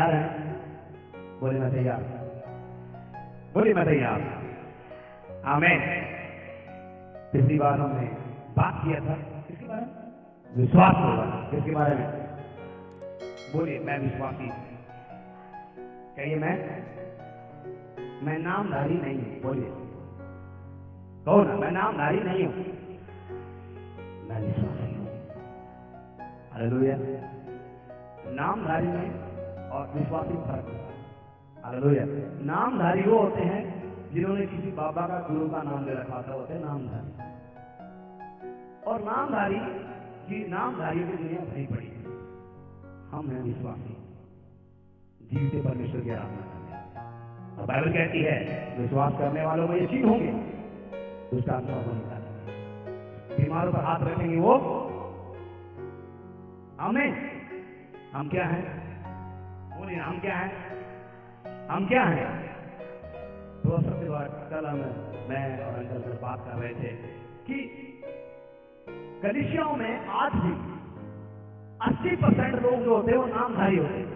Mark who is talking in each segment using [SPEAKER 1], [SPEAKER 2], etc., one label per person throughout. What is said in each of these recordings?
[SPEAKER 1] तैयार हैं? बोले मैं तैयार। बोले मैं तैयार। आमीन। पिछली बार हमने बात किया था किसके बारे में? विश्वास होगा। किसके बारे में? बोलिए मैं विश्वासी। कहिए मैं नामधारी नहीं हूं। बोलिए कहो ना, मैं नामधारी नहीं हूं, मैं विश्वासी हूं। हालेलुया। नामधारी में और विश्वासी में फर्क होता है। हालेलुया। नामधारी वो होते हैं जिन्होंने किसी बाबा का गुरु का नाम ले रखा था, होते हैं नामधारी। और नामधारियों की दुनिया भरी पड़ी है। हम हैं विश्वासी, जीवते परमेश्वर की आराधना करने वाले। और बाइबल कहती है विश्वास करने वालों को यकीन होंगे, दुष्ट आत्मा को निकालेंगे, बीमारों पर हाथ रखेंगे वो। आमीन। हम क्या हैं? बोलिए हम क्या हैं? हम क्या हैं? दो सबके बाद कल मैं और अंकल से बात कर रहे थे कि कलीसियाओं में आज भी 80% लोग जो होते हैं वो नामधारी होते हैं।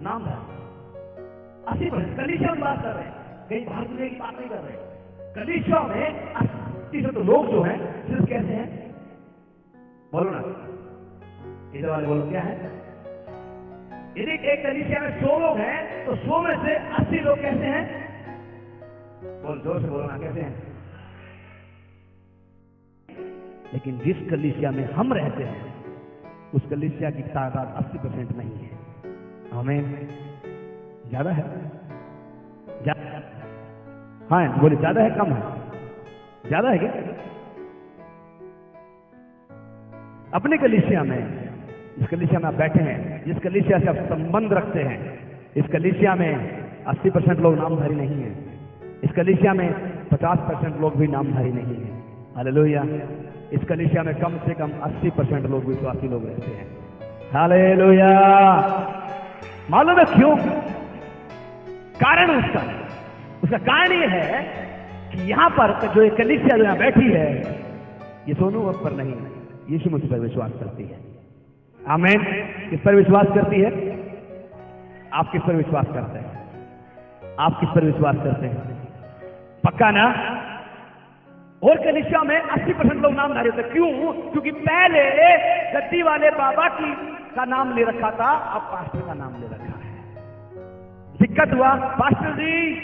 [SPEAKER 1] नामधारी 80% कलीसिया में बात कर रहे हैं, कहीं बाहर दुनिया की बात नहीं कर रहे। कलीसिया में 80% लोग जो हैं सिर्फ कैसे हैं? बोलो ना, इधर वाले बोलो क्या है? यदि एक कलीसिया में 100 लोग हैं तो 100 में से 80 लोग कैसे हैं? बोल, जोर से बोलो ना, कैसे हैं? लेकिन जिस कलीसिया में हम रहते हैं उस कलीसिया की तादाद 80% नहीं है। हमें ज्यादा है? हाँ बोले ज्यादा है कम है? ज्यादा है क्या? अपने कलीसिया में, जिस कलीसिया में आप बैठे हैं, जिस कलीसिया से आप संबंध रखते हैं, इस कलीसिया में 80% लोग नामधारी नहीं है। इस कलीसिया में 50% लोग भी नामधारी नहीं है। हालेलुया। इस कलीसिया में कम से कम 80% लोग विश्वासी लोग रहते हैं। हालेलुया। मालूम है क्यों? कारण उसका कारण ये है कि यहां पर जो एक कलीसिया जो यहां बैठी है, ये सोनू पर नहीं, यीशु मसीह पर विश्वास करती है। आमीन। किस पर विश्वास करती है? आप किस पर विश्वास करते हैं? आप किस पर विश्वास करते हैं? पक्का ना? और कलीसिया में 80% लोग नामधारी होते। क्यों? क्योंकि पहले गद्दी वाले बाबा का नाम ले रखा था, अब पास्टर का नाम ले रखा है। दिक्कत हुआ, पास्टर जी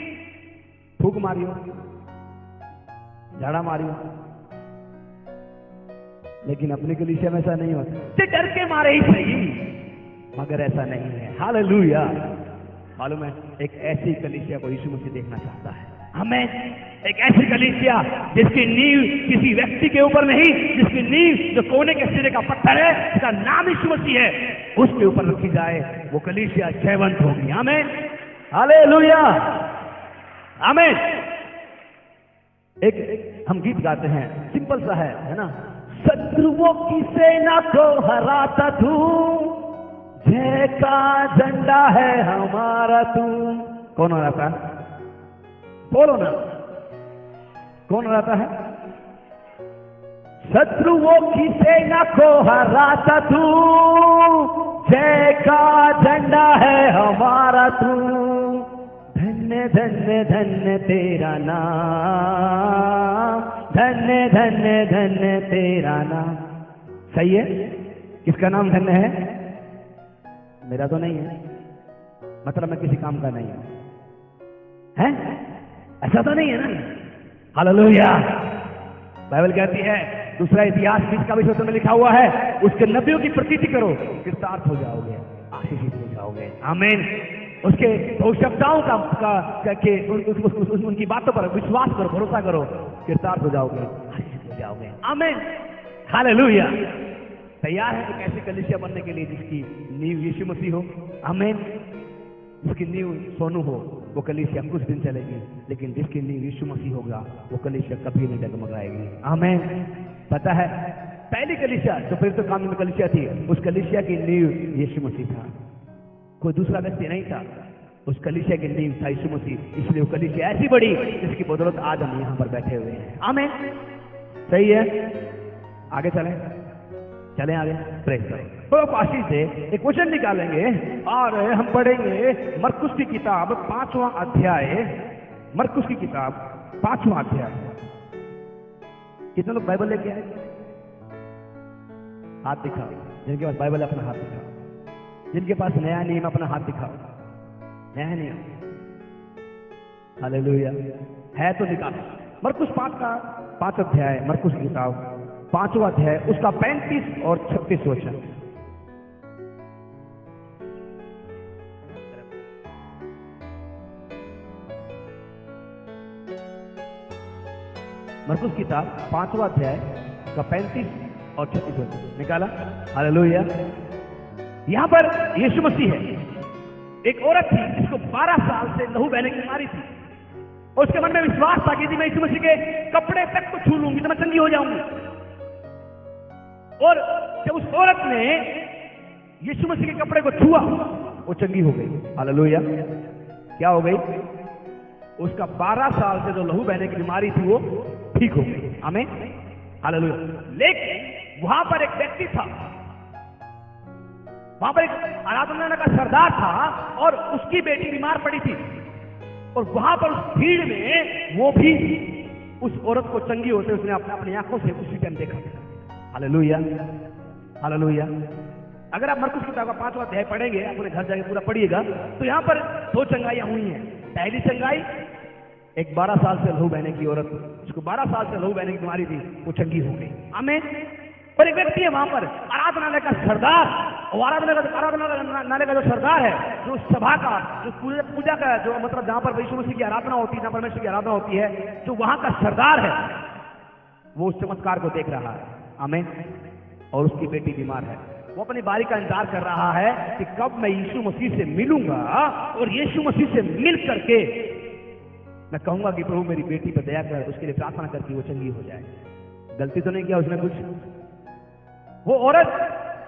[SPEAKER 1] फूक मारियो, झाड़ा मारियो। लेकिन अपने कलीसिया में ऐसा नहीं होता, डर के मारे ही सही, मगर ऐसा नहीं है। हालेलुया। मालूम है, एक ऐसी कलीसिया को यीशु मसीह देखना चाहता है। हमें एक ऐसी कलीसिया जिसकी नींव किसी व्यक्ति के ऊपर नहीं, जिसकी नींव जो कोने के सिरे का पत्थर है, जिसका नाम यीशु मसीह है, उसके ऊपर रखी जाए, वो कलीसिया जयवंत होगी। आमीन। हालेलुया। आमीन। एक हम गीत गाते हैं, सिंपल सा है ना? शत्रुओं की सेना को हराता तू, जय का झंडा है हमारा तू। कौन हराता है? बोलो ना, कौन हराता है? शत्रुओं की सेना को हराता तू, जय का झंडा है हमारा तू। धन्य धन्य धन्य तेरा नाम, धन्य धन्य धन्य तेरा नाम। सही है? किसका नाम धन्य है? मेरा तो नहीं है, मतलब मैं किसी काम का नहीं हूं, है? ऐसा तो नहीं है ना? हालेलुया। बाइबल कहती है, दूसरा इतिहास 20 का विषय में लिखा हुआ है, उसके नबियों की प्रतीति करो, कृतार्थ हो जाओगे, आशीषित हो जाओगे। आमीन। उसके भविष्यवक्ताओं उनकी बातों पर विश्वास करो, भरोसा करो, कृतार्थ हो जाओगे, आशीषित हो जाओगे। आमीन। हालेलुया। तैयार है एक ऐसी कलीसिया बनने के लिए जिसकी नींव यीशु मसीह हो? आमीन। जिसकी नींव सोनू हो, वो कलीसिया कुछ दिन चलेगी, लेकिन जिसकी नींव यीशु मसीह होगा, वो कलीसिया कभी नहीं डगमगाएगी। आमीन। पता है, पहली कलीसिया जो पवित्र कानून में कलीसिया थी, उस कलीसिया की नींव यीशु मसीह था, कोई दूसरा व्यक्ति नहीं था। उस कलीसिया की नींव था यीशु मसीह। इसलिए वो कलीसिया ऐसी बड़ी जिसकी बदौलत आज हम यहाँ पर बैठे हुए हैं। आमीन। सही है? आगे चलें। चलें आगे, प्रेज करें। तो आशीष से एक क्वेश्चन निकालेंगे और हम पढ़ेंगे मरकुस की किताब 5वां अध्याय। मरकुस की किताब 5वां अध्याय। कितने लोग बाइबल लेके आए? हाथ दिखाओ। जिनके पास बाइबल है अपना हाथ दिखाओ। जिनके पास नया नियम अपना हाथ दिखाओ। नया नियम, हालेलुया है तो निकालो। मरकुस 5 अध्याय, मरकुस की किताब 5वां अध्याय, उसका 35 और 36 वचन। मरकुस की किताब 5वां अध्याय का 35 और 36 वचन निकाला। हालेलुया। यहां पर यीशु मसीह है। एक औरत थी जिसको 12 साल से लहू बहने की बीमारी थी और उसके मन में विश्वास था कि यदि मैं यीशु मसीह के कपड़े तक को छू लूंगी तो मैं चंगी हो जाऊंगी। और जब उस औरत ने यीशु मसीह के कपड़े को छुआ वो चंगी हो गई। हालेलुया। क्या हो गई? उसका 12 साल से जो लहू बहने की बीमारी थी वो ठीक हो गई। आमीन, हालेलुया। लेकिन वहां पर एक व्यक्ति था, वहां पर एक आराधनालय का सरदार था और उसकी बेटी बीमार पड़ी थी और वहां पर उस भीड़ में वो भी उस औरत को चंगी होते उसने अपनी आंखों से उसी टाइम देखा। Hallelujah, hallelujah. अगर आप मरकुस की किताब का 5वां अध्याय पढ़ेंगे, अपने घर जाके पूरा पढ़िएगा, तो यहां पर 2 चंगाइयां हुई हैं। पहली चंगाई, एक 12 साल से लहू बहने की औरत, जिसको 12 साल से लहू बहने की बीमारी थी, वो चंगी हो गई। आमीन। और एक व्यक्ति है वहां पर आराधनालय का सरदार, और आराधनालय का जो सरदार है, जो सभा का, जो पूजा का, जो मतलब जहां पर यीशु मसीह की आराधना होती है, जहां परमेश्वर की आराधना होती है, जो वहां का सरदार है, वो उस चमत्कार को देख रहा है। आमीन। और उसकी बेटी बीमार है। वो अपनी बारी का इंतजार कर रहा है कि कब मैं यीशु मसीह से मिलूंगा और यीशु मसीह से मिल करके मैं कहूंगा कि प्रभु मेरी बेटी पर दया कर, उसके लिए प्रार्थना करके वो चंगी हो जाए। गलती तो नहीं किया उसने कुछ? वो औरत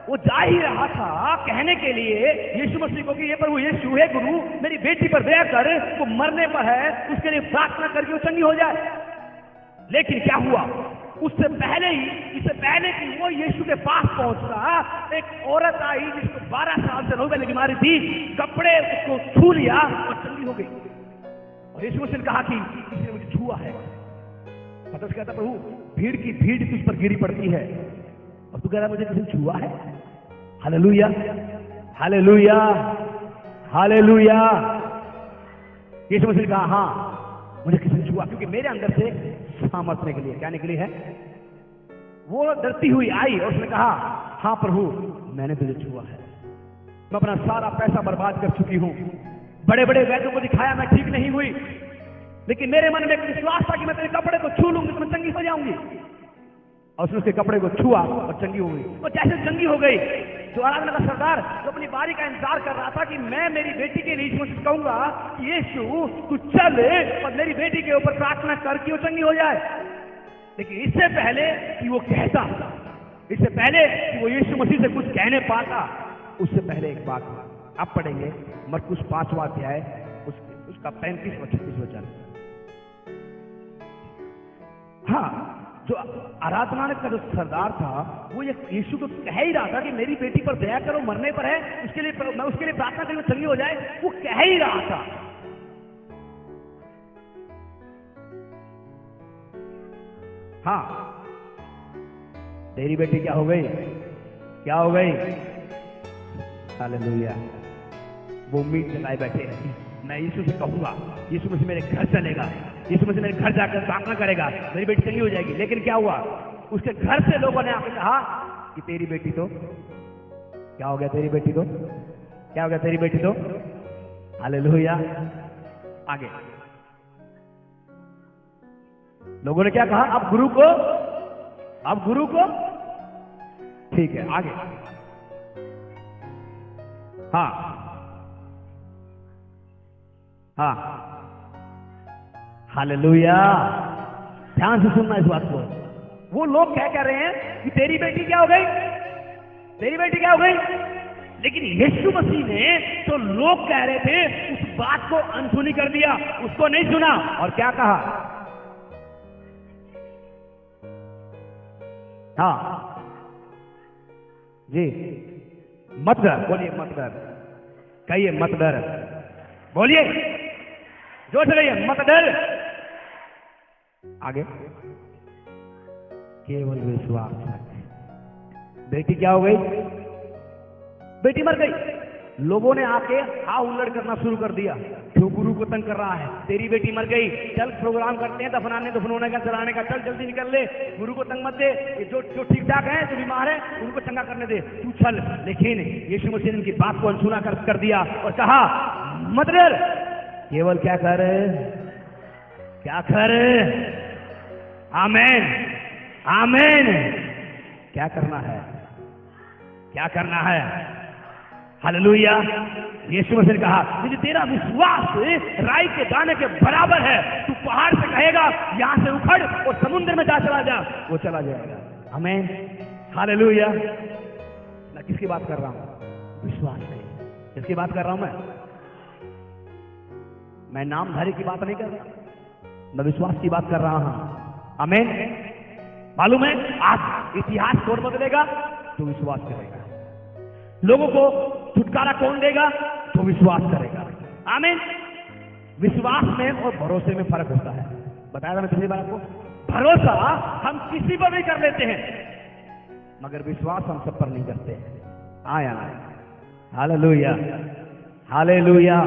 [SPEAKER 1] वो जा ही रहा था कहने के लिए यीशु मसीह को कि ये प्रभु यीशु है गुरु, मेरी बेटी पर दया कर, वो मरने पर है, उसके लिए प्रार्थना करके वो चंगी हो जाए। लेकिन क्या हुआ? उससे पहले ही, इससे पहले कि वो यीशु के पास पहुंचता, एक औरत आई जिसको 12 साल से लहू बहने की बीमारी थी, कपड़े उसको छू लिया और चंगी हो गई। और यीशु मसीह ने कहा कि इसने मुझे छुआ है। पतरस कहता प्रभु भीड़ की भीड़ तुझ पर गिरी पड़ती है और तू कह रहा मुझे किसी ने छुआ है। Hallelujah, hallelujah, hallelujah. Yeshu Masih ने कहा हाँ मुझे किसी ने छुआ, क्योंकि मेरे अंदर से सामर्थ्य के लिए, क्या निकली है? वो डरती हुई आई और उसने कहा हाँ प्रभु मैंने तुझे छुआ है, मैं अपना सारा पैसा बर्बाद कर चुकी हूं, बड़े बड़े वैद्यों को दिखाया, मैं ठीक नहीं हुई, लेकिन मेरे मन में एक विश्वास था कि मैं तेरे कपड़े को छू लूंगी तो मैं चंगी हो जाऊंगी। और उसने उसके कपड़े को छुआ और चंगी हो गई। और जैसे चंगी हो गई, जो आराधना का सरदार जो अपनी बारी का इंतजार कर रहा था कि मैं मेरी बेटी के लिए यीशु मसीह कहूंगा कि यीशु तू चल और मेरी बेटी के ऊपर प्रार्थना करके वो चंगी हो जाए, लेकिन इससे पहले कि वो कहता, इससे पहले कि वो यीशु मसीह से कुछ कहने पाता, उससे पहले एक बात आप पढ़ेंगे मरकुस 5वां अध्याय, उसका 35 और 36 वचन। हाँ, जो आराधनालय का जो सरदार था वो ये यीशु को कह ही रहा था कि मेरी बेटी पर दया करो, मरने पर है, उसके लिए मैं उसके लिए प्रार्थना करूं चंगी हो जाए, वो कह ही रहा था। हाँ, तेरी बेटी क्या हो गई? क्या हो गई? हालेलुया। वो उम्मीद जगाए बैठे हैं, मैं यीशु से कहूंगा, यीशु मसीह मेरे घर चलेगा, यीशु मसीह मेरे घर जाकर प्रार्थना करेगा, मेरी बेटी चंगी हो जाएगी। लेकिन क्या हुआ? उसके घर से लोगों ने आके कहा कि तेरी बेटी तो क्या हो गया? तेरी बेटी तो क्या हो गया? तेरी बेटी तो हालेलुया। आगे लोगों ने क्या कहा? अब गुरु को ठीक है। आगे हाँ हाँ, हालेलुया। ध्यान से सुनना इस बात को। वो लोग क्या कह रहे हैं कि तेरी बेटी क्या हो गई? तेरी बेटी क्या हो गई? लेकिन यीशु मसीह ने तो लोग कह रहे थे उस बात को अनसुनी कर दिया, उसको नहीं सुना और क्या कहा? हाँ, जी, मत डर, बोलिए मत डर, कहिए मत डर, बोलिए जोर से कहिए मत डर। आगे, केवल विश्वास रखें। बेटी क्या हो गई? बेटी मर गई। लोगों ने आके हा उल्लड़ करना शुरू कर दिया, क्यों गुरु को तंग कर रहा है, तेरी बेटी मर गई, चल प्रोग्राम करते हैं दफनाने दफनोने का, चलाने का, चल जल्दी निकल ले, गुरु को तंग मत दे, ये जो ठीक ठाक है, जो बीमार है उनको चंगा करने दे, तू चल। लेकिन यीशु मसीह ने उनकी बात को अनसुना कर दिया और कहा मत डर, केवल क्या कर, क्या कर, आमेन आमेन, क्या करना है, क्या करना है, हालेलुया। यीशु मसीह ने कहा यदि तेरा विश्वास राई के दाने के बराबर है, तू पहाड़ से कहेगा यहां से उखड़ और समुद्र में जा चला जा, वो चला जाएगा। आमीन, हालेलुया। मैं किसकी बात कर रहा हूं? विश्वास नहीं। किसकी बात कर रहा हूं मैं नामधारी की बात नहीं कर रहा, मैं विश्वास की बात कर रहा हूं। आमीन। मालूम है आज इतिहास कौन बदलेगा? तो विश्वास करेगा। लोगों को छुटकारा कौन देगा? तो विश्वास करेगा। आमीन। विश्वास में और भरोसे में फर्क होता है। बताया था मैं पिछली बार आपको। भरोसा हम किसी पर भी कर लेते हैं, मगर विश्वास हम सब पर नहीं करते हैं। आया हालेलुया, हालेलुया।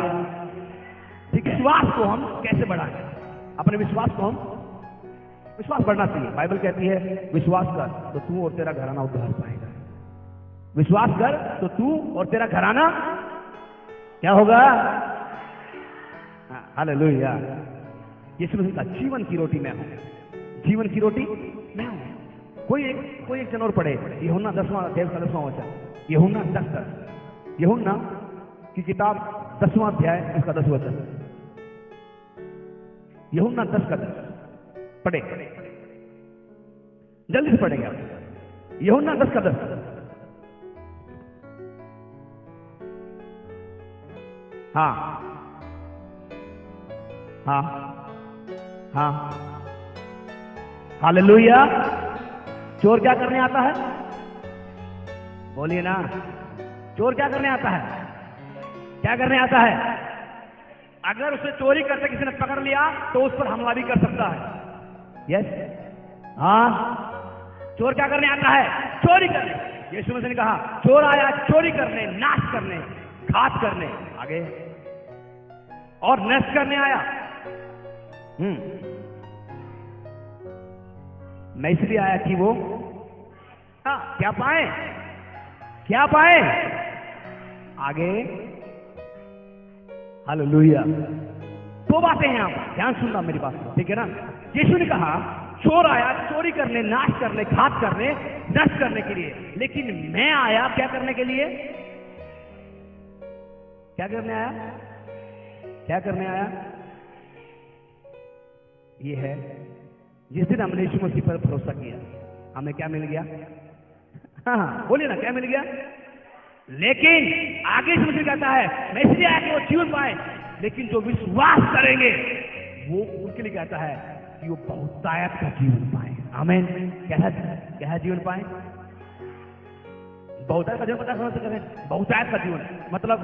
[SPEAKER 1] विश्वास को हम कैसे बढ़ाएं? अपने विश्वास को हम, विश्वास बढ़ना चाहिए। बाइबल कहती है विश्वास कर तो तू और तेरा घराना उद्धार पाएगा। विश्वास कर तो तू और तेरा घराना क्या होगा? हालेलुया। यीशु मसीह का जीवन की रोटी मैं हूं, जीवन की रोटी मैं हूं। कोई एक जनौर पढ़े यूहन्ना 10वां अध्याय का 10वां वचन, यूहन्ना 10 यूहन्ना की किताब 10वां अध्याय इसका 10 वचन, यूहन्ना 10 का 10 पढ़े, जल्दी से पढ़ेंगे आप। यूहन्ना 10 का 10। हाँ हाँ हाँ, हालेलुया। चोर क्या करने आता है? बोलिए ना, चोर क्या करने आता है? क्या करने आता है? अगर उसे चोरी करते किसी ने पकड़ लिया तो उस पर हमला भी कर सकता है। यस, हाँ। चोर क्या करने आता है? चोरी करने। यीशु मसीह ने कहा चोर आया चोरी करने, नाश करने, घात करने, आगे और नष्ट करने आया। मैं इसलिए आया कि वो क्या पाए, क्या पाए, आगे। हालेलुया। दो बातें हैं आप ध्यान सुनना मेरी बात को, ठीक है ना। यीशु ने कहा चोर आया चोरी करने, नाश करने, घात करने, नष्ट करने के लिए, लेकिन मैं आया क्या करने के लिए? क्या करने आया? क्या करने आया? ये है जिस दिन हमने यीशु मसीह पर भरोसा किया, हमें क्या मिल गया? हाँ बोलिए ना, क्या मिल गया? लेकिन आगे यीशु मसीह कहता है मैं इसलिए आया कि वो जीवन पाए, लेकिन जो विश्वास करेंगे वो उनके लिए कहता है कि वो बहुतायत का जीवन पाए। आमीन। क्या जीवन पाए? बहुतायत का जीवन पता समझ करें। बहुतायत का जीवन मतलब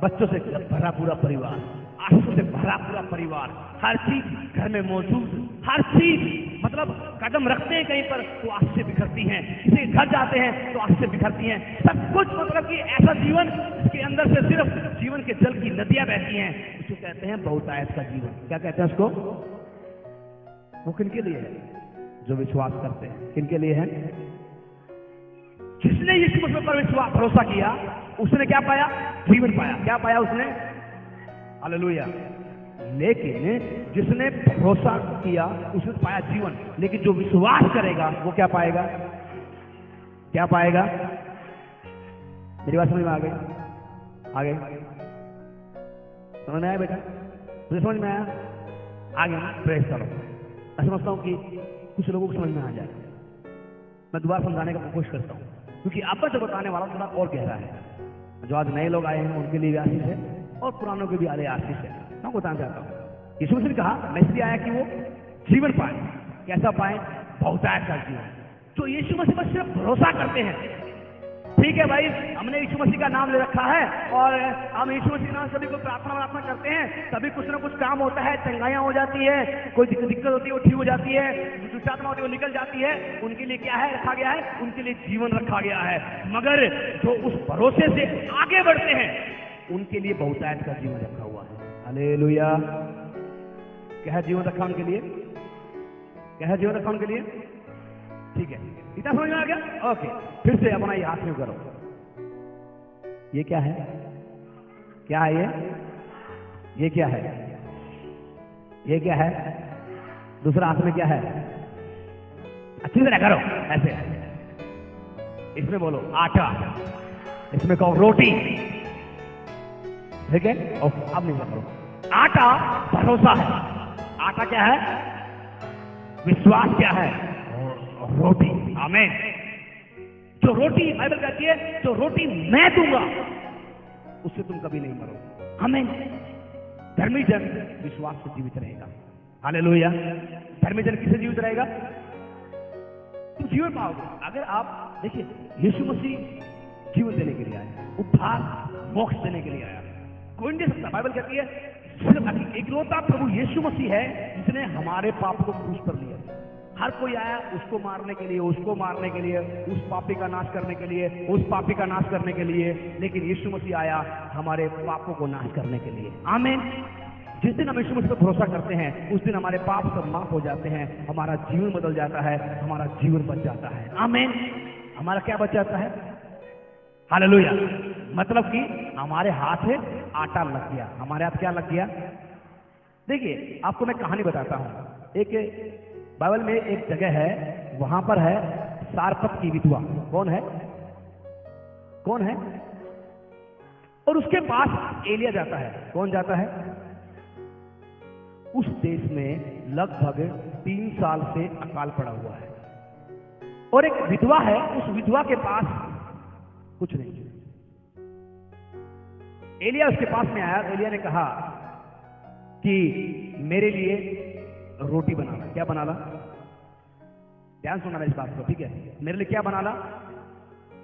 [SPEAKER 1] बच्चों से भरा पूरा परिवार, आंसू से भरा पूरा परिवार, हर चीज घर में मौजूद, हर चीज मतलब कदम रखते हैं कहीं पर तो आंसू से बिखरती हैं, किसी घर जाते हैं तो आंसू से बिखरती हैं, सब कुछ मतलब कि ऐसा जीवन जिसके अंदर से सिर्फ जीवन के जल की नदियां बहती हैं, उसको कहते हैं बहुतायत का जीवन। क्या कहते हैं उसको? वो किनके लिए है? जो विश्वास करते हैं। किनके लिए है? जिसने यीशु मसीह पर विश्वास भरोसा किया उसने क्या पाया? जीवन पाया। क्या पाया उसने? हालेलुया। लेकिन जिसने भरोसा किया उसने पाया जीवन, लेकिन जो विश्वास करेगा वो क्या पाएगा? क्या पाएगा? मेरी बात समझ में आ गई? आगे समझ में आया बेटा? मुझे समझ में आया? आगे प्रेस करो। मैं समझता हूं कि कुछ लोगों को समझ में आ जाए। मैं दोबारा समझाने का कोशिश करता हूं, क्योंकि आपका जो बताने वाला थोड़ा और गहरा है। जो आज नए लोग आए हैं उनके लिए भी आशीष है और पुरानों के भी आशीष है। मैं बताना चाहता हूँ यीशु मसीह ने कहा मैं इसलिए आया कि वो जीवन पाए। कैसा पाए? बहुतायत का जीवन। जो यीशु मसीह पर सिर्फ भरोसा करते हैं, ठीक है भाई, हमने यीशु मसीह का नाम ले रखा है और हम यीशु मसीह के नाम सभी को प्रार्थना करते हैं, तभी कुछ ना कुछ काम होता है, चंगाइयाँ हो जाती है, कोई दिक्कत होती है वो ठीक हो जाती है, जो दुष्टात्मा होती है वो निकल जाती है। उनके लिए क्या है रखा गया है? उनके लिए जीवन रखा गया है। मगर जो उस भरोसे से आगे बढ़ते हैं उनके लिए बहुतायत का जीवन रखा हुआ है। हालेलुया। क्या है जीवन रखा उनके लिए? क्या है जीवन रखा उनके लिए? ठीक है, इतना समझ में आ गया? ओके, फिर से अपना ये हाथ में करो। ये क्या है? क्या है ये क्या है? ये क्या है? दूसरा हाथ में क्या है? अच्छी तरह करो ऐसे। इसमें बोलो आटा, इसमें कहो रोटी। ठीक है, अब नहीं करो। आटा भरोसा है, आटा क्या है? विश्वास क्या है? रोटी। आमीन। जो रोटी बाइबल कहती है, जो रोटी मैं दूंगा उससे तुम कभी नहीं मरोगे। आमीन। धर्मी जन विश्वास से जीवित रहेगा। हालेलुया। धर्मी जन किससे जीवित रहेगा? तुम जीवन पाओगे अगर आप देखिए, यीशु मसीह जीवन देने के लिए आया, उद्धार मोक्ष देने के लिए आया। कोई नहीं दे सकता। बाइबल कहती है सिर्फ इकलौता प्रभु यीशु मसीह है जिसने हमारे पाप को क्रूस पर लिया। हर कोई आया उसको मारने के लिए, उसको मारने के लिए, उस पापी का नाश करने के लिए, उस पापी का नाश करने के लिए, लेकिन यीशु मसीह आया हमारे पापों को नाश करने के लिए। आमीन। जिस दिन हम यीशु मसीह पर भरोसा करते हैं उस दिन हमारे पाप सब माफ हो जाते हैं, हमारा जीवन बदल जाता है, हमारा जीवन बच जाता है। आमीन। हमारा क्या बच जाता है? हालेलुया। मतलब कि हमारे हाथ में आटा लग गया। हमारे हाथ क्या लग गया? देखिए, आपको मैं कहानी बताता हूं। एक बाइबल में एक जगह है, वहां पर है सारपत की विधवा। कौन है? कौन है? और उसके पास एलिया जाता है। कौन जाता है? उस देश में लगभग 3 साल से अकाल पड़ा हुआ है और एक विधवा है। उस विधवा के पास कुछ नहीं। एलिया उसके पास में आया। एलिया ने कहा कि मेरे लिए रोटी बनाना। क्या बनाना? ध्यान सुनना इस बात को, ठीक है? मेरे लिए क्या बनाना?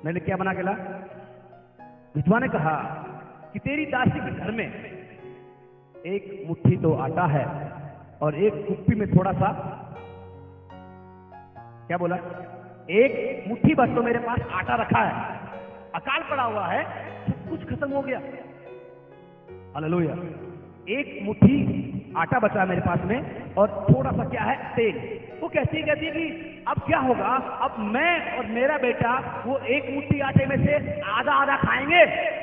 [SPEAKER 1] मेरे लिए क्या बना के ला? विधवा ने कहा कि तेरी दासी के घर में एक मुट्ठी तो आटा है और एक कुप्पी में थोड़ा सा, क्या बोला? एक मुट्ठी बस तो मेरे पास आटा रखा है, अकाल पड़ा हुआ है, सब कुछ खत्म हो गया। हालेलुया। एक मुट्ठी आटा बचा मेरे पास में और थोड़ा सा क्या है? तेल। वो कहती है कि अब क्या होगा? अब मैं और मेरा बेटा वो एक मुट्ठी आटे में से आधा आधा खाएंगे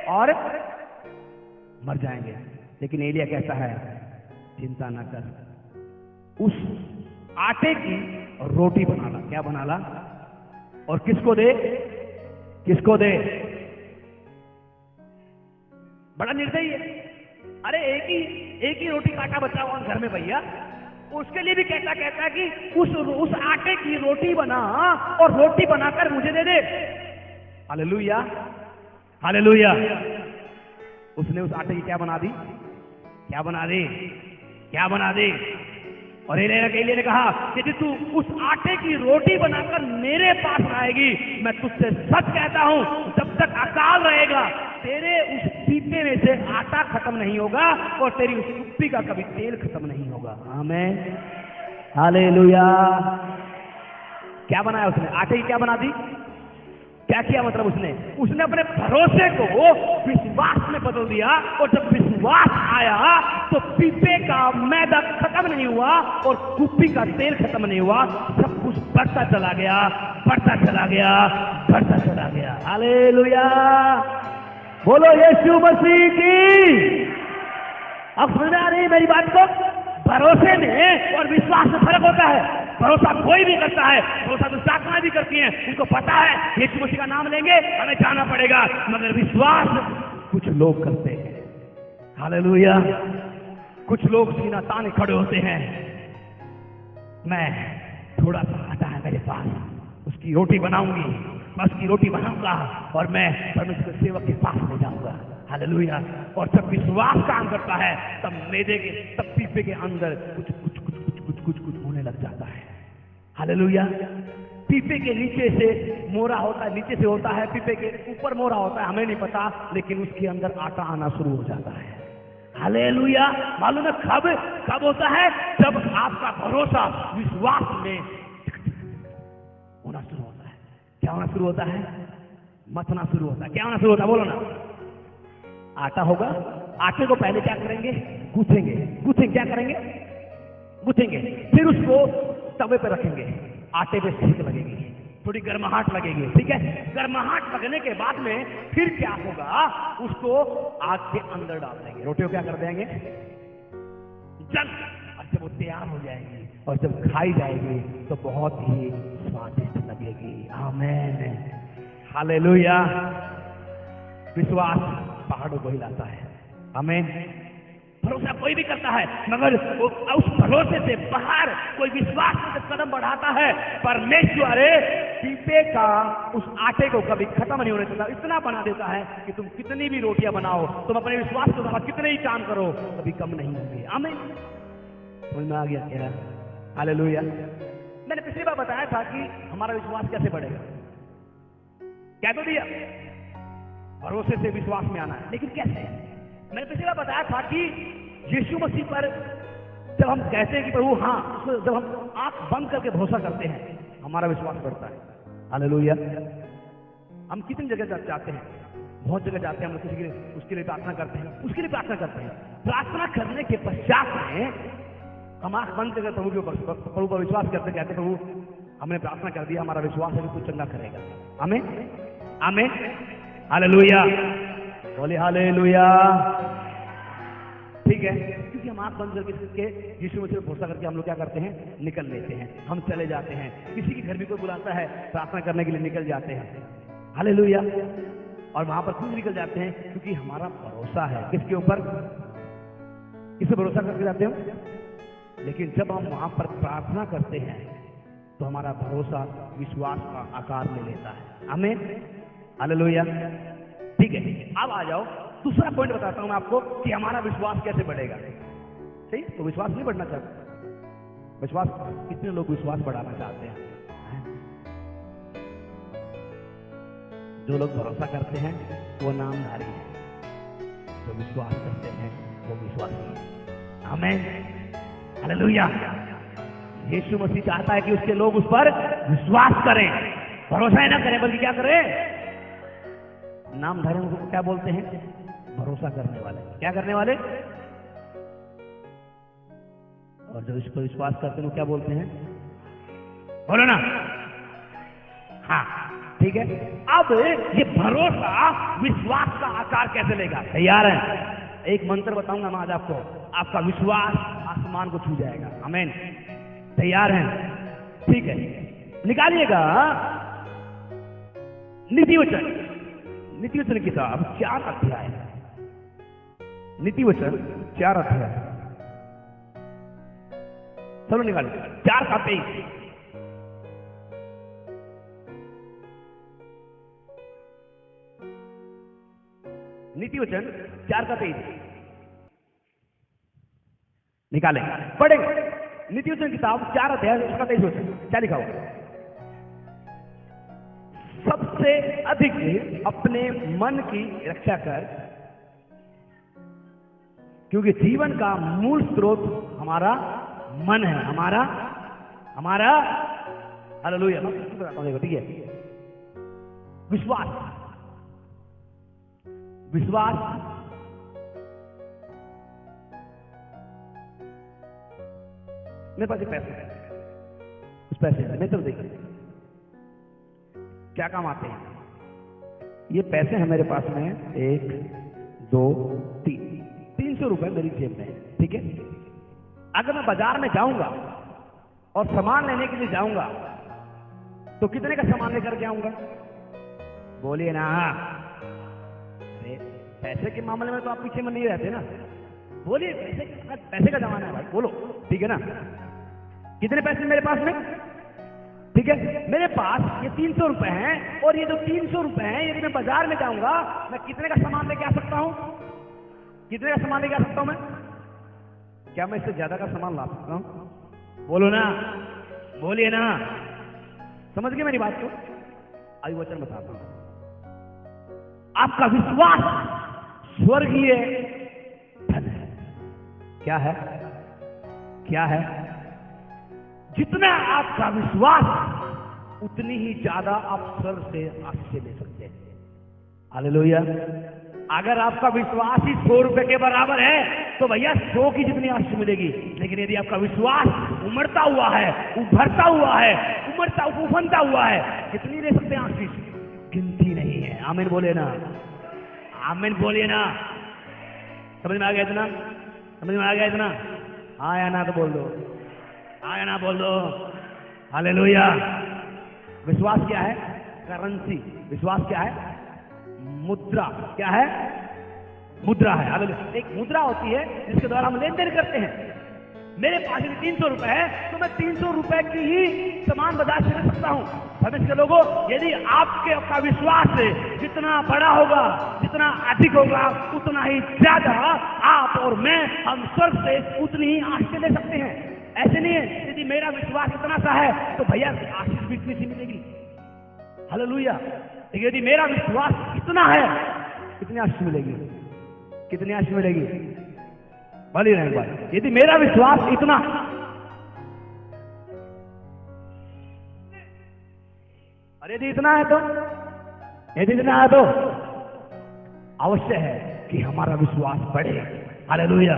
[SPEAKER 1] और मर जाएंगे। लेकिन एलिया कहता है चिंता ना कर, उस आटे की रोटी बना ला। क्या बना ला? और किसको दे? किसको दे? बड़ा निर्दयी है। अरे एक ही रोटी का आटा बचा हुआ घर में भैया, उसके लिए भी कहता है कि उस आटे की रोटी बना और रोटी बनाकर मुझे दे दे। हालेलुया। हालेलुया। उसने उस आटे की क्या बना दी? क्या बना दी? क्या बना दी? और एलिया ने कहा कि तू उस आटे की रोटी बनाकर मेरे पास आएगी, मैं तुझसे सच कहता हूं जब तक अकाल रहेगा तेरे उस पीपे में से आटा खत्म नहीं होगा और तेरी उस कुप्पी का कभी तेल खत्म नहीं होगा। आमीन। हालेलुया। क्या बनाया उसने? आटे की क्या बना दी? क्या किया? मतलब उसने अपने भरोसे को विश्वास में बदल दिया और जब विश्वास आया तो पीपे का मैदा खत्म नहीं हुआ और कुप्पी का तेल खत्म नहीं हुआ, सब कुछ बढ़ता चला गया, बढ़ता चला गया, बढ़ता चला गया। हालेलुया। बोलो यीशु मसीह की। अब समझ में आ रही है मेरी बात को? भरोसे में और विश्वास में फर्क होता है। भरोसा कोई भी करता है, भरोसा तो दुष्टात्माएं भी करती हैं, उनको पता है यीशु मसीह का नाम लेंगे हमें जाना पड़ेगा, मगर विश्वास कुछ लोग करते हैं। हालेलुया। कुछ लोग सीना ताने खड़े होते हैं, मैं थोड़ा सा आटा है मेरे पास, उसकी रोटी बनाऊंगी, मैं उसकी रोटी बनाऊंगा और मैं परमेश्वर के सेवक के पास ले जाऊंगा। हालेलुया। और जब विश्वास काम करता है तब मैदे के, तब पीपे के अंदर कुछ कुछ कुछ कुछ कुछ कुछ कुछ होने लग जाता है। हालेलुया। पीपे के नीचे से मोरा होता है, नीचे से होता है, पीपे के ऊपर मोरा होता है, हमें नहीं पता, लेकिन उसके अंदर आटा आना शुरू हो जाता है। हालेलुया। मालूम है कब होता है? जब आपका भरोसा विश्वास में होना शुरू होता है। क्या होना शुरू होता है? मथना शुरू होता है। क्या होना शुरू होता है? बोलो ना। आटा होगा, आटे को पहले क्या करेंगे? गूथेंगे। क्या करेंगे? गूथेंगे। फिर उसको तवे पे रखेंगे, आटे पे सेक लगेगी, थोड़ी गर्माहट लगेगी, ठीक है। गर्माहट लगने के बाद में फिर क्या होगा? उसको आग के अंदर डाल देंगे, रोटी को क्या कर देंगे? जल। और जब वो तैयार हो जाएगी और जब खाई जाएगी तो बहुत ही स्वादिष्ट लगेगी। आमीन, हालेलुया। विश्वास पहाड़ों को हिलाता है। आमीन। भरोसा कोई भी करता है, मगर उस भरोसे से बाहर कोई विश्वास में कदम बढ़ाता है, परमेश्वर पीपे का उस आटे को कभी खत्म नहीं होने देता। इतना बना देता है कि तुम कितनी भी रोटियां बनाओ, तुम अपने विश्वास के द्वारा कितने ही काम करो, कभी कम नहीं होंगे। आमीन। समझ में आ गया क्या? हालेलुया। मैंने पिछली बार बताया था कि हमारा विश्वास कैसे बढ़ेगा। क्या तो दिया? भरोसे से विश्वास में आना है, लेकिन कैसे? मैंने पिछली बार बताया था कि यीशु मसीह पर जब हम कहते हैं कि प्रभु हाँ, जब हम आंख बंद करके भरोसा करते हैं, हमारा विश्वास बढ़ता है। हालेलुया। हम कितनी जगह जाते हैं? बहुत जगह जाते हैं, हम किसी के लिए उसके लिए प्रार्थना करते हैं, उसके लिए प्रार्थना करते हैं। प्रार्थना करने के पश्चात में हम आंख बंद करके प्रभु पर विश्वास करते, कहते प्रभु हमने प्रार्थना कर दिया, हमारा विश्वास है कि तू चंगा करेगा। आमीन, आमीन, हालेलुया। बोले हालेलुया। ठीक है, क्योंकि हम आंख बंद करके यीशु मसीह पर भरोसा करके हम लोग क्या करते हैं? निकल लेते हैं, हम चले जाते हैं। किसी के घर भी कोई बुलाता है प्रार्थना करने के लिए, निकल जाते हैं। हालेलुया। और वहां पर क्यों निकल जाते हैं? क्योंकि हमारा भरोसा है किसके ऊपर? किसे भरोसा करके जाते हैं? लेकिन जब हम वहां पर प्रार्थना करते हैं तो हमारा भरोसा विश्वास का आकार ले लेता है। आमीन, हालेलुया। ठीक है, अब आ जाओ, दूसरा पॉइंट बताता हूं मैं आपको कि हमारा विश्वास कैसे बढ़ेगा। सही? तो विश्वास नहीं बढ़ना चाहते? विश्वास, कितने लोग विश्वास बढ़ाना चाहते हैं? जो लोग भरोसा करते हैं वो नामधारी है, जो विश्वास करते हैं वो विश्वासी है। आमीन, हालेलुया। यीशु मसीह चाहता है कि उसके लोग उस पर विश्वास करें, भरोसा ही ना करें, बल्कि क्या करें? नामधारियों को क्या बोलते हैं? भरोसा करने वाले। क्या करने वाले? और जो इस पर विश्वास करते हैं वो क्या बोलते हैं? बोलो ना। हाँ, ठीक है। अब ये भरोसा विश्वास का आकार कैसे लेगा? तैयार है? एक मंत्र बताऊंगा मैं आज आपको, आपका विश्वास आसमान को छू जाएगा। आमीन। तैयार हैं? ठीक है, निकालिएगा नीतिवचन किताब 4 अध्याय। नीतिवचन 4 अध्याय, चलो निकालिए। 4 का 23। नीतिवचन 4 का 23 निकालें, पढ़ेंगे। नीतिवचन किताब 4 अध्याय उसका 23 वचन क्या लिखा हुआ? सबसे अधिक अपने मन की रक्षा कर, क्योंकि जीवन का मूल स्रोत हमारा मन है। हमारा हालेलुया। मैं बताता हूं, देखो, ठीक है। विश्वास मेरे पास एक पैसे है, उस पैसे में तो देखिए क्या काम आते हैं। ये पैसे हैं मेरे पास में, 1 2 3 300 रुपए मेरी जेब में है, ठीक है। अगर मैं बाजार में जाऊंगा और सामान लेने के लिए जाऊंगा तो कितने का सामान लेकर के आऊंगा? बोलिए ना। अरे पैसे के मामले में तो आप पीछे में नहीं रहते ना, बोलिए। पैसे का जमाना है भाई, बोलो, ठीक है ना। कितने पैसे मेरे पास में? ठीक है, मेरे पास ये 300 रुपए हैं, और ये जो 300 रुपए हैं, यदि मैं बाजार में जाऊंगा, मैं कितने का सामान लेके आ सकता हूं? कितने का सामान लेके आ सकता हूं मैं? क्या मैं इससे ज्यादा का सामान ला सकता हूं? बोलो ना, बोलिए ना। समझ गए मेरी बात को? अभी वचन बताता हूं। आपका विश्वास स्वर्गीय धन है। क्या है? क्या है? जितना आपका विश्वास उतनी ही ज्यादा आप स्वर्ग से आशीष ले सकते हैं। हालेलुया। अगर आपका विश्वास ही 100 रुपए के बराबर है तो भैया 100 की जितनी आशीष मिलेगी। लेकिन यदि आपका विश्वास उमड़ता हुआ है, उभरता हुआ है, उफनता हुआ है, कितनी ले सकते हैं आशीष? गिनती नहीं है। आमीन बोले ना, आमीन बोलिए ना। समझ में आ गया इतना? समझ में आ गया इतना? हाँ या ना तो बोल दो, हाँ या ना बोल दो। हालेलुया। विश्वास क्या है? करेंसी। विश्वास क्या है? मुद्रा। क्या है? मुद्रा है। हालेलुया। एक मुद्रा होती है जिसके द्वारा हम लेन देन करते हैं। मेरे पास यदि 300 रुपए है तो मैं 300 रुपए की ही सामान बाजार से ले सकता हूं। भविष्य के लोगों, यदि आपका विश्वास जितना बड़ा होगा, जितना अधिक होगा, उतना ही ज्यादा आप और मैं, हम स्वर्ग से उतनी ही आशीष ले सकते हैं। ऐसे नहीं है यदि मेरा विश्वास इतना सा है तो भैया आशीष भी इतनी सी मिलेगी। हालेलुया। यदि मेरा विश्वास इतना है, कितनी आशीष मिलेगी? कितनी आशीष मिलेगी? बोलिए ना एक बार। यदि मेरा विश्वास इतना, और यदि इतना है तो, यदि इतना है तो अवश्य है कि हमारा विश्वास बढ़े। हालेलुया।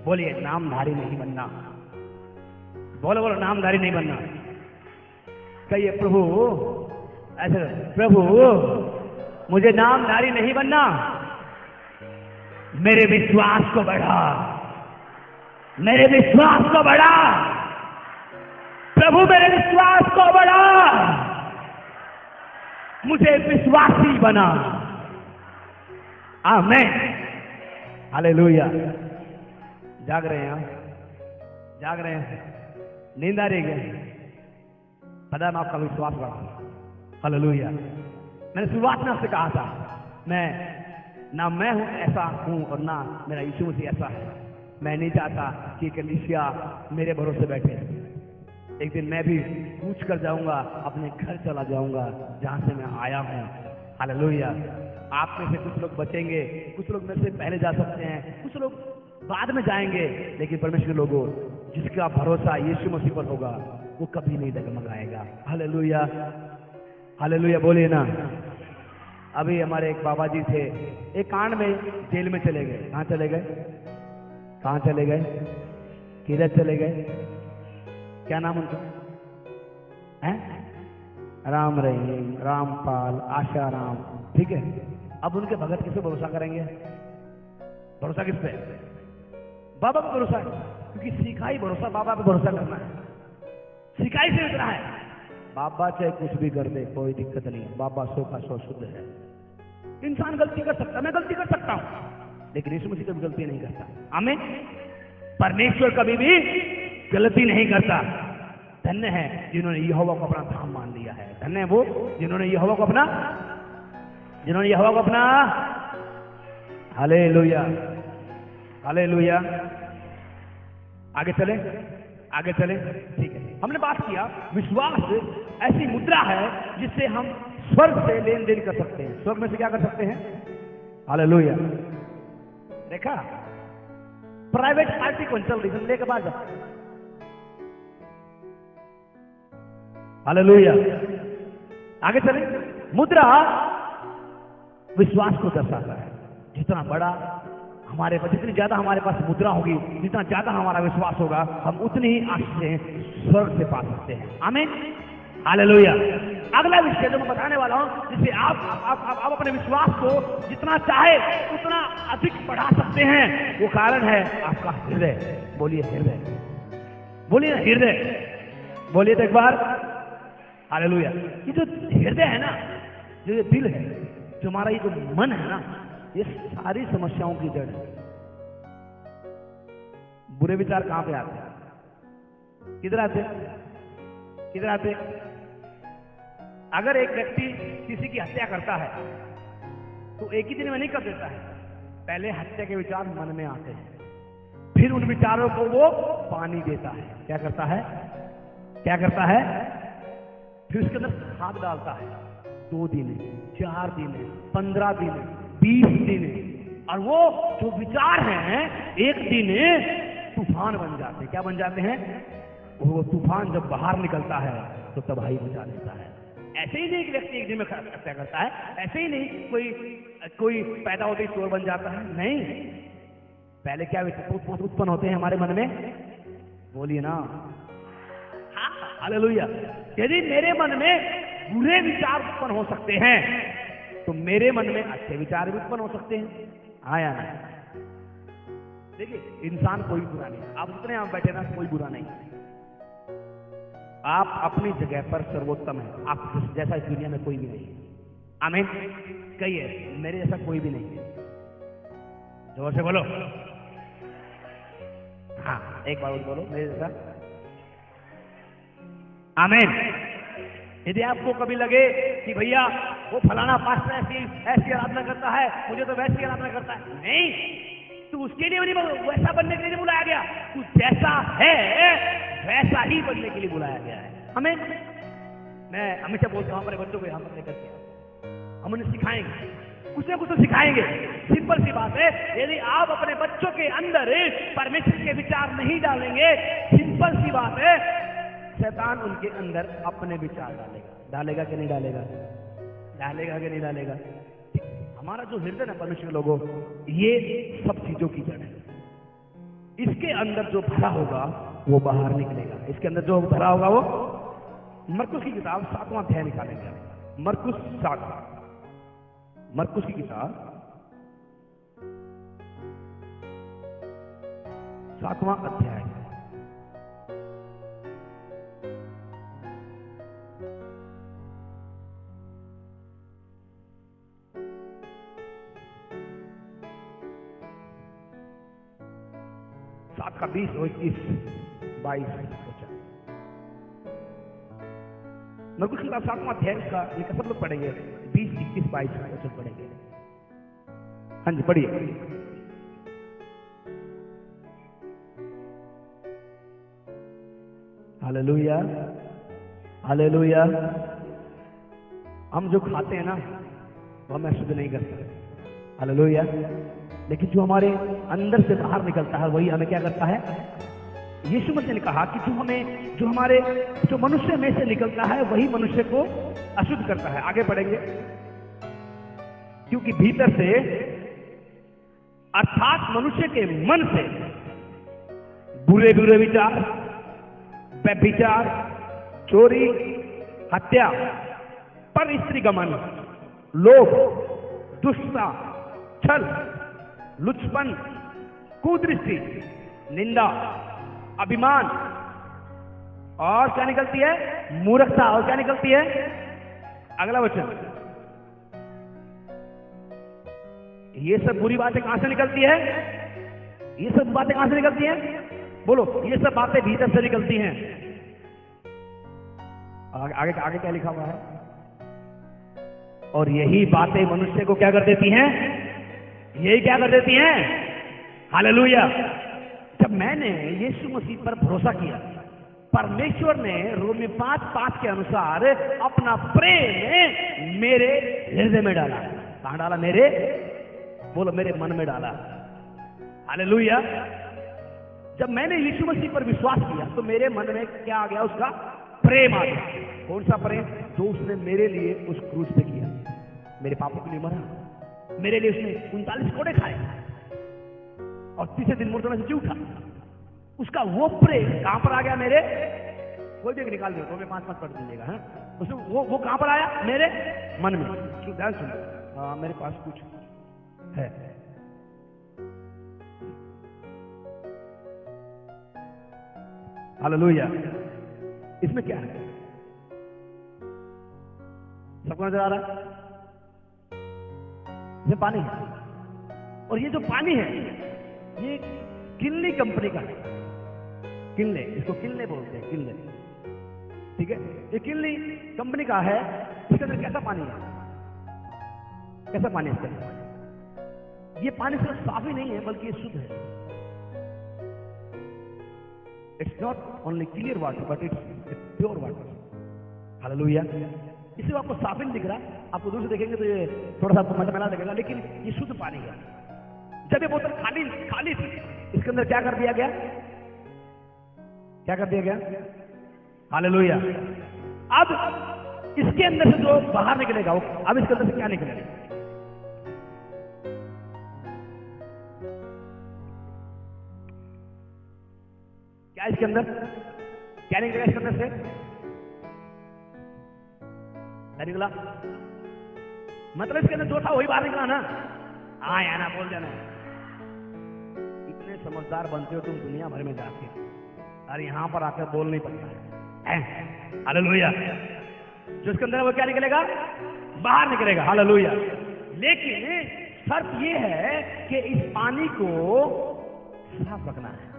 [SPEAKER 1] बोलिए नामधारी नहीं बनना। बोलो बोलो, नामधारी नहीं बनना। कहिए प्रभु, ऐसे प्रभु मुझे नामधारी नहीं बनना, मेरे विश्वास को बढ़ा, मेरे विश्वास को बढ़ा प्रभु, मेरे विश्वास को बढ़ा, मुझे विश्वासी बना। आमीन। हालेलुया। जाग रहे हैं आप? जाग रहे हैं? नींद आ रही है? पता है आपका विश्वास बढ़ा। हालेलुया। मैंने शुरुआत में आपसे कहा था, मैं हूं ऐसा हूं और ना मेरा यीशु मसीह ऐसा है। मैं नहीं चाहता कि कलीसिया मेरे भरोसे बैठे। एक दिन मैं भी कूच कर जाऊंगा, अपने घर चला जाऊंगा जहां से मैं आया हूं। हालेलुया। आप में से कुछ लोग बचेंगे, कुछ लोग मेरे से पहले जा सकते हैं, कुछ लोग बाद में जाएंगे, लेकिन परमेश्वर के लोगों, जिसका भरोसा यीशु मसीह पर होगा वो कभी नहीं डगमगाएगा। हालेलुया। हालेलुया। बोलिए ना। अभी हमारे एक बाबा जी थे, एक कांड में जेल में चले गए। कहां चले गए? कहां चले गए? किधर चले गए? क्या नाम उनका है? राम रहीम, रामपाल, आशाराम। ठीक है। अब उनके भगत किस पे भरोसा करेंगे? भरोसा किस पे? बाबा पे भरोसा है, क्योंकि सिखाई भरोसा बाबा पे भरोसा करना है। सिखाई से उतना है। बाबा चाहे कुछ भी कर दे, कोई दिक्कत नहीं है। बाबा 100 का 100 शुद्ध है। इंसान गलती कर सकता है, मैं गलती कर सकता हूं, लेकिन यीशु मसीह कभी गलती नहीं करता। आमीन। परमेश्वर कभी भी गलती नहीं करता। धन्य है जिन्होंने यहोवा को अपना धाम मान लिया है। धन्य है वो जिन्होंने यहोवा को अपना, हालेलुया। हालेलुया। आगे चले, आगे चले। ठीक है। हमने बात किया विश्वास ऐसी मुद्रा है जिससे हम स्वर्ग से लेन देन कर सकते हैं। स्वर्ग में से क्या कर सकते हैं? हालेलुया। देखा, प्राइवेट पार्टी कौन चल रही लेके बाद। हालेलुया। आगे चले। मुद्रा विश्वास को दर्शाता है। जितना बड़ा हमारे पास, जितनी ज्यादा हमारे पास मुद्रा होगी, जितना ज्यादा हमारा विश्वास होगा, हम उतनी ही आशीष स्वर्ग से पा सकते हैं। आमीन। हालेलुया। अगला विषय जो मैं बताने वाला हूं, जिससे आप अपने विश्वास को जितना चाहे उतना अधिक बढ़ा सकते हैं, वो कारण है आपका हृदय। बोलिए हृदय। बोलिए हृदय। बोलिए तो एक बार। हालेलुया। ये जो हृदय है ना, जो ये दिल है, जो हमारा ये जो मन है ना, ये सारी समस्याओं की जड़ है। बुरे विचार कहां पे आते हैं? किधर आते हैं? किधर आते हैं? अगर एक व्यक्ति किसी की हत्या करता है तो एक ही दिन में नहीं कर देता है। पहले हत्या के विचार मन में आते हैं, फिर उन विचारों को वो पानी देता है। क्या करता है? क्या करता है? फिर उसके अंदर खाद डालता है, 2 दिन, 4 दिन, 15 दिन, 20 दिन, और वो जो विचार हैं एक दिन तूफान बन जाते हैं। क्या बन जाते हैं? वो तूफान जब बाहर निकलता है तो तबाही मचा देता है। ऐसे ही नहीं कि व्यक्ति एक दिन में हत्या करता है, ऐसे ही नहीं कोई पैदा होते ही चोर बन जाता है, नहीं। पहले क्या उत्पन्न होते हैं हमारे मन में? बोलिए ना, हालेलुया। यदि मेरे मन में बुरे विचार उत्पन्न हो सकते हैं तो मेरे मन में अच्छे विचार भी उत्पन्न हो सकते हैं। आया ना? देखिए, इंसान कोई बुरा नहीं, आप जितने आप बैठे ना कोई बुरा नहीं, आप अपनी जगह पर सर्वोत्तम है। आप जैसा इस दुनिया में कोई भी नहीं। आमीन कहिए, मेरे जैसा कोई भी नहीं है। जोर से बोलो, हाँ एक बार बोलो, मेरे जैसा। आमीन। यदि आपको कभी लगे कि भैया वो फलाना पास्टर ऐसी आराधना करता है, मुझे तो वैसी आराधना करता है, नहीं, तू उसके लिए नहीं, वैसा बनने के लिए बुलाया गया। तू जैसा है वैसा ही बनने के लिए बुलाया गया है। हमें, मैं हमेशा बोलता हूँ अपने बच्चों को यहाँ पर लेकर के, हम उन्हें सिखाएंगे, कुछ ना कुछ तो सिखाएंगे। सिंपल सी बात है, यदि आप अपने बच्चों के अंदर परमेश्वर के विचार नहीं डालेंगे, सिंपल सी बात है, शैतान उनके अंदर अपने विचार डालेगा। डालेगा कि नहीं डालेगा? डालेगा कि नहीं डालेगा? हमारा जो हृदय है मनुष्य लोगों, ये सब चीजों की जड़ है। इसके अंदर जो भरा होगा वो बाहर निकलेगा। इसके अंदर जो भरा होगा वो, मरकुस की किताब 7वां अध्याय निकालेंगे। मरकुस 7, मरकुस की किताब 7वां अध्याय, सात का 20 और 21, 22। मरकुस की किताब 7वां अध्याय का ये सब लोग पढ़ेंगे, 20, 21, 22 वचन पढ़ेंगे। हाँ जी पढ़िए। Hallelujah, hallelujah. हम जो खाते हैं ना वो हमें शुद्ध नहीं करते, हालेलुया, लेकिन जो हमारे अंदर से बाहर निकलता है वही हमें क्या करता है? यीशु मसीह ने कहा कि जो मनुष्य में से निकलता है वही मनुष्य को अशुद्ध करता है। आगे बढ़ेंगे, क्योंकि भीतर से अर्थात मनुष्य के मन से बुरे बुरे विचार, व्यभिचार, चोरी, हत्या, पर स्त्री गमन, लोभ, दुष्टता, छल, लुचपन, कुदृष्टि, निंदा, अभिमान, और क्या निकलती है? मूर्खता। और क्या निकलती है? अगला वचन। ये सब बुरी बातें कहां से निकलती है? ये सब बातें कहां से निकलती हैं? बोलो, ये सब बातें भीतर से निकलती हैं। आगे आगे क्या लिखा हुआ है? और यही बातें मनुष्य को क्या कर देती हैं? यही क्या कर देती हैं? हालेलुया। जब मैंने यीशु मसीह पर भरोसा किया, परमेश्वर ने रोमी 5:5 के अनुसार अपना प्रेम मेरे हृदय में डाला। कहां डाला? मेरे, बोलो, मेरे मन में डाला। हालेलुया। जब मैंने यीशु मसीह पर विश्वास किया तो मेरे मन में क्या आ गया? उसका प्रेम आ गया। कौन सा प्रेम? जो उसने मेरे लिए उस क्रूस पे किया, मेरे पापों के लिए मरा, मेरे लिए उसने 39 कोड़े खाए और तीसरे दिन मुर्दों में से जी उठा। उसका वो प्रेम कहां पर आ गया? मेरे, कोई भी निकाल दो तो मैं 5-5 पढ़ दीजिएगा। हाँ, उसमें वो कहां पर आया? मेरे मन में। ध्यान सुनो, हाँ मेरे पास कुछ है। हालेलुया। इसमें क्या है? सबको नजर आ रहा है? इसमें पानी है, और ये जो पानी है ये किनले कंपनी का है। किनले, इसको किनले बोलते हैं, किनले, ठीक है। ये किनले कंपनी का है। इसके अंदर कैसा पानी है? कैसा पानी है इसके अंदर? ये पानी सिर्फ साफ ही नहीं है बल्कि ये शुद्ध है। It's not only clear water but it's pure water. Hallelujah. इसलिए आपको साफ नहीं दिख रहा, आपको दूर से देखेंगे तो ये थोड़ा सा आपको मटमैला लगेगा, लेकिन ये शुद्ध पानी है। जब ये बोतल खाली खाली थी, इसके अंदर क्या कर दिया गया? क्या कर दिया गया? हालेलुया। अब इसके अंदर से जो बाहर निकलेगा, अब इसके अंदर से क्या निकलेगा? क्या इसके अंदर क्या निकलेगा? इसके अंदर से क्या निकला? मतलब इसके अंदर जो था वही बाहर निकला ना? हाँ या ना बोल देना। इतने समझदार बनते हो तुम दुनिया भर में जाके, अरे यहां पर आकर बोल नहीं पड़ता है। हालेलुया। जो इसके अंदर वो क्या निकलेगा? बाहर निकलेगा। हालेलुया। लेकिन शर्त ये है कि इस पानी को साफ रखना है।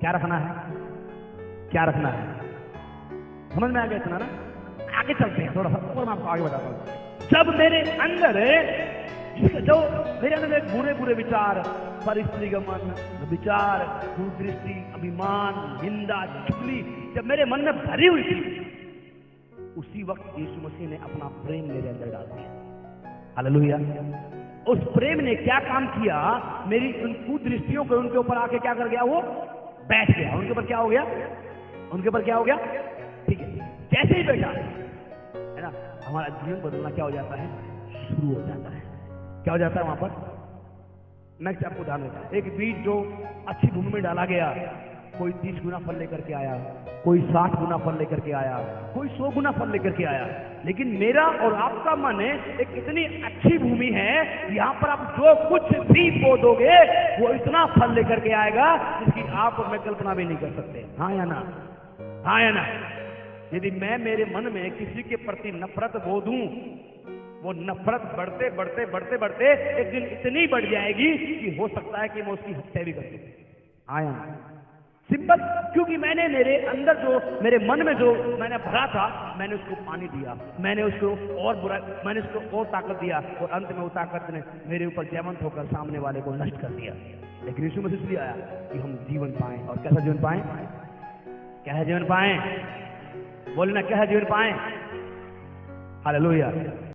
[SPEAKER 1] क्या रखना है? क्या रखना है? समझ में आ गया इतना ना? आगे चलते हैं थोड़ा सा, और मैं आपको आगे बताता हूं। जब मेरे अंदर जो मेरे अंदर एक बुरे बुरे विचार, परिस्थितिगमन, विचार, दूरदृष्टि, अभिमान, निंदा, चुगली जब मेरे मन में भरी हुई थी, उसी वक्त यीशु मसीह ने अपना प्रेम मेरे अंदर डाल दिया। हालेलुया। उस प्रेम ने क्या काम किया? मेरी उन कुदृष्टियों को उनके ऊपर आके क्या कर गया? वो बैठ गया। उनके ऊपर क्या हो गया? उनके ऊपर क्या हो गया? ठीक है, कैसे ही बैठा है ना, हमारा जीवन बदलना क्या हो जाता है? शुरू हो जाता है। क्या हो जाता है वहां पर? मैं आपको उदाहरण देता हूं। एक बीज जो अच्छी भूमि में डाला गया, कोई 30 गुना फल लेकर के आया, कोई 60 गुना फल लेकर के आया, कोई 100 गुना फल लेकर के आया। लेकिन मेरा और आपका मन एक इतनी अच्छी भूमि है, यहाँ पर आप जो कुछ भी बो दोगे वो इतना फल लेकर के आएगा जिसकी आप और मैं कल्पना भी नहीं कर सकते। हाँ या ना? हाँ या ना? यदि मैं मेरे मन में किसी के प्रति नफरत बो दूं, वो नफरत बढ़ते बढ़ते बढ़ते बढ़ते एक दिन इतनी बढ़ जाएगी कि हो सकता है कि मैं उसकी हत्या भी कर दूं। हाँ या ना? सिंपल, क्योंकि मैंने मेरे अंदर जो मेरे मन में जो मैंने भरा था, मैंने उसको पानी दिया, मैंने उसको और बुरा, मैंने उसको और ताकत दिया, और अंत में वो ताकत ने मेरे ऊपर जयवंत होकर सामने वाले को नष्ट कर दिया। लेकिन यीशु मसीह इसलिए आया कि हम जीवन पाएं। और कैसा जीवन पाएं? क्या है जीवन पाएं? बोलना, क्या है जीवन पाएं? हालेलुया।